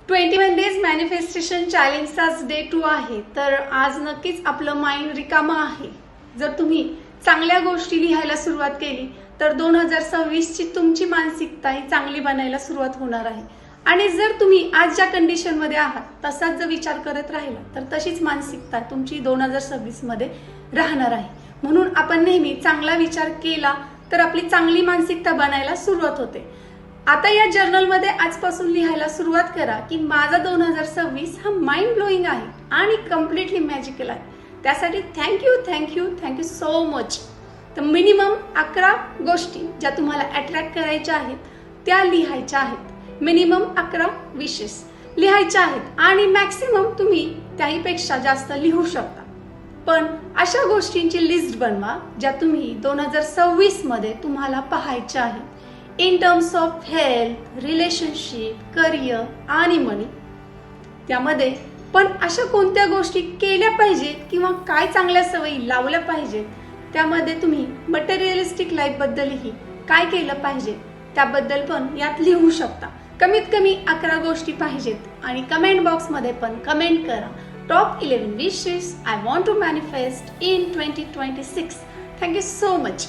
21 days manifestation चॅलेंजचाच day 2 आहे. तर आज नक्कीच आपलं माइंड रिकामं आहे. जर तुम्ही चांगल्या गोष्टी लिहायला सुरुवात केली तर 2026 ची तुमची मानसिकता ही चांगली बनायला सुरुवात होणार आहे. आणि जर तुम्ही आज ज्या कंडिशन मध्ये आहात तसाच जर विचार करत राहिला तर तशीच मानसिकता तुमची 2026 मध्ये राहणार आहे. म्हणून आपण नेहमी चांगला विचार केला तर आपली चांगली मानसिकता बनायला सुरुवात होते. आता या जर्नलमध्ये आजपासून लिहायला सुरुवात करा की माझा 2026 हा माइंड ब्लोईंग आहे आणि कम्प्लिटली मॅजिकल आहे. त्यासाठी थँक्यू सो मच. तर मिनिमम 11 गोष्टी ज्या तुम्हाला अट्रॅक्ट करायच्या आहेत त्या लिहायच्या आहेत. मिनिमम 11 विशेस लिहायच्या आहेत आणि मॅक्सिमम तुम्ही त्याहीपेक्षा जास्त लिहू शकता. पण अशा गोष्टींची लिस्ट बनवा ज्या तुम्ही 2026 मध्ये तुम्हाला पाहायच्या आहेत. In terms of health, relationship, career आणि मनी. त्यामध्ये पण अशा कोणत्या गोष्टी केल्या पाहिजेत किंवा काय चांगल्या सवयी लावल्या पाहिजेत त्यामध्ये तुम्ही मटेरियलिस्टिक लाईफ बद्दलही काय केलं पाहिजे त्याबद्दल पण यात लिहू शकता. कमीत कमी 11 गोष्टी पाहिजेत आणि कमेंट बॉक्स मध्ये पण कमेंट करा. Top 11 wishes I want to manifest in 2026. Thank you so much.